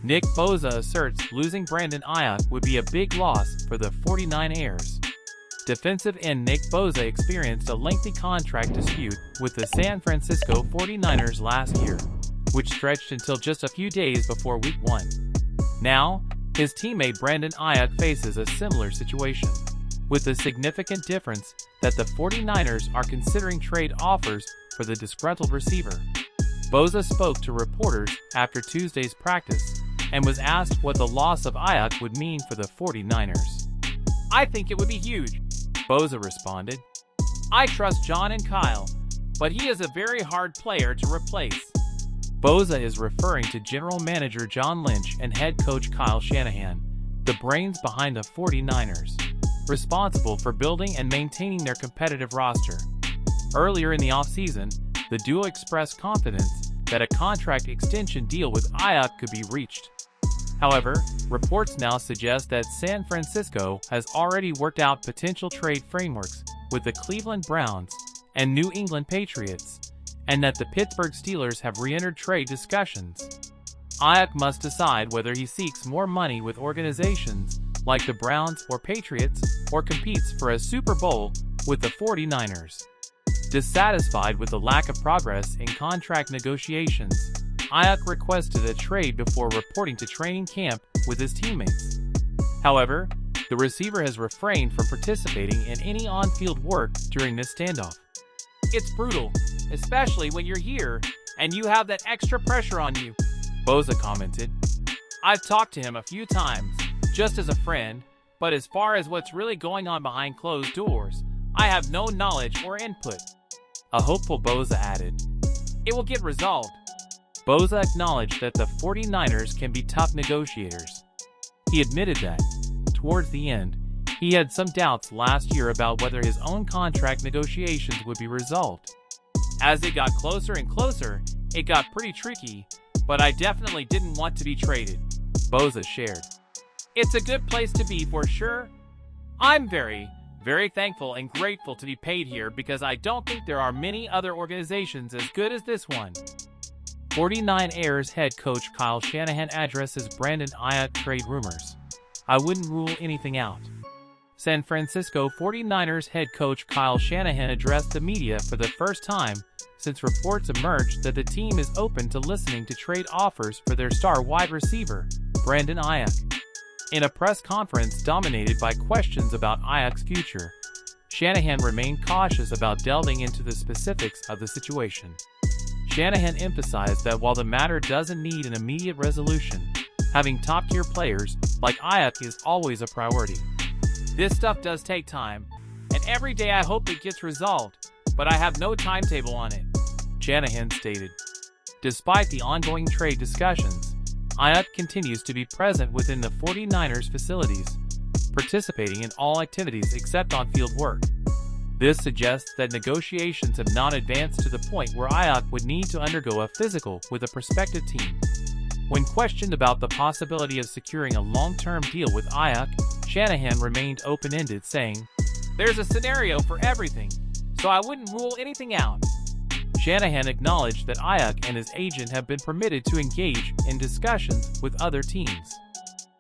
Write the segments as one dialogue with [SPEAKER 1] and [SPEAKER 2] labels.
[SPEAKER 1] Nick Bosa asserts losing Brandon Ayuk would be a big loss for the 49ers. Defensive end Nick Bosa experienced a lengthy contract dispute with the San Francisco 49ers last year, which stretched until just a few days before Week 1. Now, his teammate Brandon Ayuk faces a similar situation, with the significant difference that the 49ers are considering trade offers for the disgruntled receiver. Bosa spoke to reporters after Tuesday's practice and was asked what the loss of Ayuk would mean for the 49ers.
[SPEAKER 2] "I think it would be huge,"
[SPEAKER 1] Bosa responded.
[SPEAKER 2] "I trust John and Kyle, but he is a very hard player to replace."
[SPEAKER 1] Bosa is referring to General Manager John Lynch and head coach Kyle Shanahan, the brains behind the 49ers, responsible for building and maintaining their competitive roster. Earlier in the offseason, the duo expressed confidence that a contract extension deal with Ayuk could be reached. However, reports now suggest that San Francisco has already worked out potential trade frameworks with the Cleveland Browns and New England Patriots, and that the Pittsburgh Steelers have re-entered trade discussions. Ayuk must decide whether he seeks more money with organizations like the Browns or Patriots, or competes for a Super Bowl with the 49ers. Dissatisfied with the lack of progress in contract negotiations, Ayuk requested a trade before reporting to training camp with his teammates. However, the receiver has refrained from participating in any on-field work during this standoff.
[SPEAKER 2] "It's brutal, especially when you're here and you have that extra pressure on you,"
[SPEAKER 1] Bosa commented.
[SPEAKER 2] "I've talked to him a few times, just as a friend, but as far as what's really going on behind closed doors, I have no knowledge or input."
[SPEAKER 1] A hopeful Bosa added,
[SPEAKER 2] "It will get resolved."
[SPEAKER 1] Bosa acknowledged that the 49ers can be tough negotiators. He admitted that, towards the end, he had some doubts last year about whether his own contract negotiations would be resolved.
[SPEAKER 2] "As it got closer and closer, it got pretty tricky, but I definitely didn't want to be traded,"
[SPEAKER 1] Bosa shared.
[SPEAKER 2] "It's a good place to be for sure. I'm very, very thankful and grateful to be paid here because I don't think there are many other organizations as good as this one."
[SPEAKER 1] 49ers head coach Kyle Shanahan addresses Brandon Ayuk trade rumors. "I wouldn't rule anything out." San Francisco 49ers head coach Kyle Shanahan addressed the media for the first time since reports emerged that the team is open to listening to trade offers for their star wide receiver, Brandon Ayuk. In a press conference dominated by questions about Ayuk's future, Shanahan remained cautious about delving into the specifics of the situation. Shanahan emphasized that while the matter doesn't need an immediate resolution, having top-tier players like Ayuk is always a priority.
[SPEAKER 2] "This stuff does take time, and every day I hope it gets resolved, but I have no timetable on it,"
[SPEAKER 1] Shanahan stated. Despite the ongoing trade discussions, Ayuk continues to be present within the 49ers facilities, participating in all activities except on-field work. This suggests that negotiations have not advanced to the point where Ayuk would need to undergo a physical with a prospective team. When questioned about the possibility of securing a long-term deal with Ayuk, Shanahan remained open-ended, saying,
[SPEAKER 2] "There's a scenario for everything, so I wouldn't rule anything out."
[SPEAKER 1] Shanahan acknowledged that Ayuk and his agent have been permitted to engage in discussions with other teams.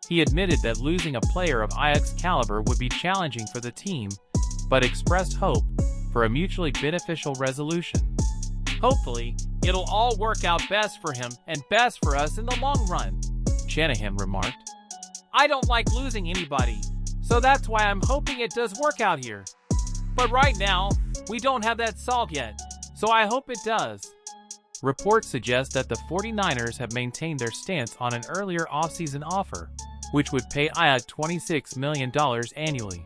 [SPEAKER 1] He admitted that losing a player of Ayuk's caliber would be challenging for the team, but expressed hope for a mutually beneficial resolution.
[SPEAKER 2] "Hopefully, it'll all work out best for him and best for us in the long run,"
[SPEAKER 1] Shanahan remarked.
[SPEAKER 2] "I don't like losing anybody, so that's why I'm hoping it does work out here. But right now, we don't have that solved yet, so I hope it does."
[SPEAKER 1] Reports suggest that the 49ers have maintained their stance on an earlier offseason offer, which would pay Ayuk $26 million annually.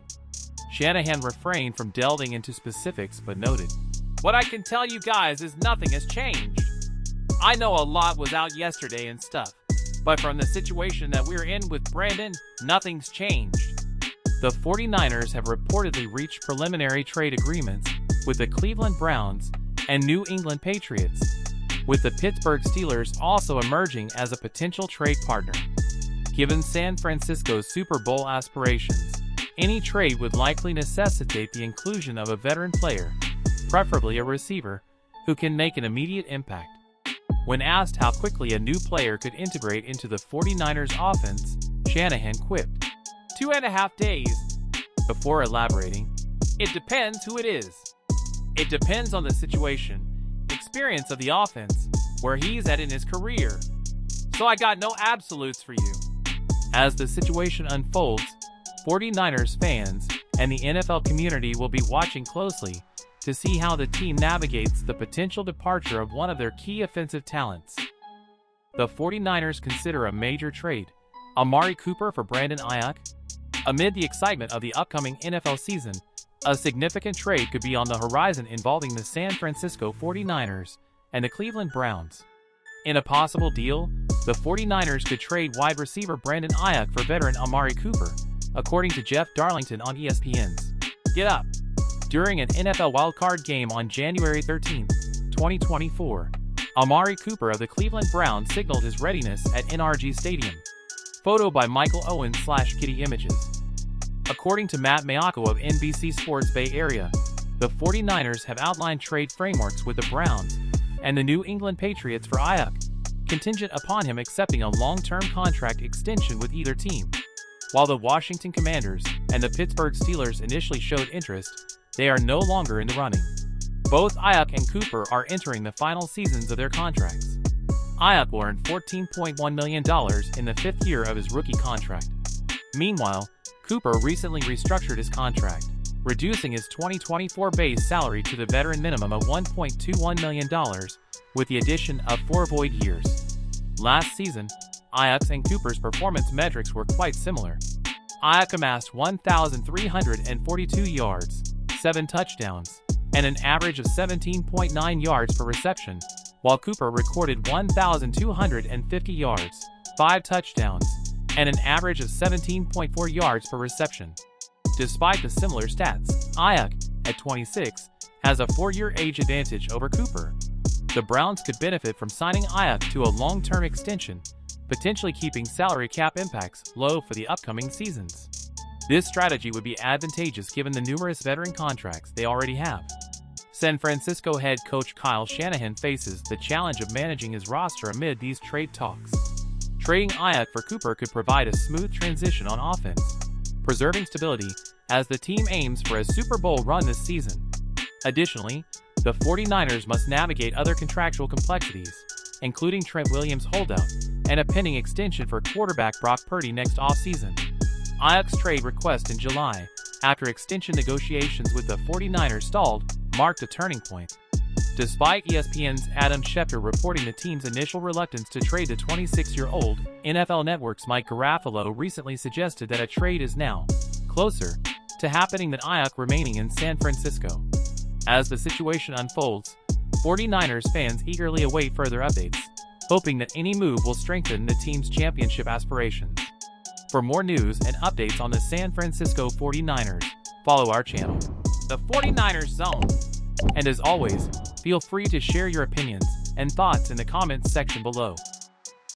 [SPEAKER 1] Shanahan refrained from delving into specifics but noted,
[SPEAKER 2] "What I can tell you guys is nothing has changed. I know a lot was out yesterday and stuff, but from the situation that we're in with Brandon, nothing's changed."
[SPEAKER 1] The 49ers have reportedly reached preliminary trade agreements with the Cleveland Browns and New England Patriots, with the Pittsburgh Steelers also emerging as a potential trade partner. Given San Francisco's Super Bowl aspirations, any trade would likely necessitate the inclusion of a veteran player, preferably a receiver, who can make an immediate impact. When asked how quickly a new player could integrate into the 49ers offense, Shanahan quipped,
[SPEAKER 2] 2.5 days.
[SPEAKER 1] before elaborating,
[SPEAKER 2] It depends who it is. It depends on the situation, experience of the offense, where he's at in his career. So I got no absolutes for you.
[SPEAKER 1] As the situation unfolds, 49ers fans and the NFL community will be watching closely to see how the team navigates the potential departure of one of their key offensive talents. The 49ers consider a major trade, Amari Cooper for Brandon Ayuk. Amid the excitement of the upcoming NFL season, a significant trade could be on the horizon involving the San Francisco 49ers and the Cleveland Browns. In a possible deal, the 49ers could trade wide receiver Brandon Ayuk for veteran Amari Cooper, according to Jeff Darlington on ESPN's Get Up. During an NFL wildcard game on January 13, 2024, Amari Cooper of the Cleveland Browns signaled his readiness at NRG Stadium. Photo by Michael Owen/Kitty Images. According to Matt Mayako of NBC Sports Bay Area, the 49ers have outlined trade frameworks with the Browns and the New England Patriots for Ayuk, contingent upon him accepting a long-term contract extension with either team. While the Washington Commanders and the Pittsburgh Steelers initially showed interest, they are no longer in the running. Both Ayuk and Cooper are entering the final seasons of their contracts. Ayuk will earn $14.1 million in the fifth year of his rookie contract. Meanwhile, Cooper recently restructured his contract, reducing his 2024 base salary to the veteran minimum of $1.21 million, with the addition of 4 void years. Last season, Ayuk's and Cooper's performance metrics were quite similar. Ayuk amassed 1,342 yards, 7 touchdowns, and an average of 17.9 yards per reception, while Cooper recorded 1,250 yards, 5 touchdowns, and an average of 17.4 yards per reception. Despite the similar stats, Ayuk, at 26, has a 4-year age advantage over Cooper. The Browns could benefit from signing Ayuk to a long-term extension, potentially keeping salary cap impacts low for the upcoming seasons. This strategy would be advantageous given the numerous veteran contracts they already have. San Francisco head coach Kyle Shanahan faces the challenge of managing his roster amid these trade talks. Trading Ayuk for Cooper could provide a smooth transition on offense, preserving stability as the team aims for a Super Bowl run this season. Additionally, the 49ers must navigate other contractual complexities, including Trent Williams' holdout and a pending extension for quarterback Brock Purdy next offseason. Ayuk's trade request in July, after extension negotiations with the 49ers stalled, marked a turning point. Despite ESPN's Adam Schefter reporting the team's initial reluctance to trade the 26-year-old, NFL Network's Mike Garafolo recently suggested that a trade is now closer to happening than Ayuk remaining in San Francisco. As the situation unfolds, 49ers fans eagerly await further updates, hoping that any move will strengthen the team's championship aspirations. For more news and updates on the San Francisco 49ers, follow our channel,
[SPEAKER 2] The 49ers Zone.
[SPEAKER 1] and as always, feel free to share your opinions and thoughts in the comments section below.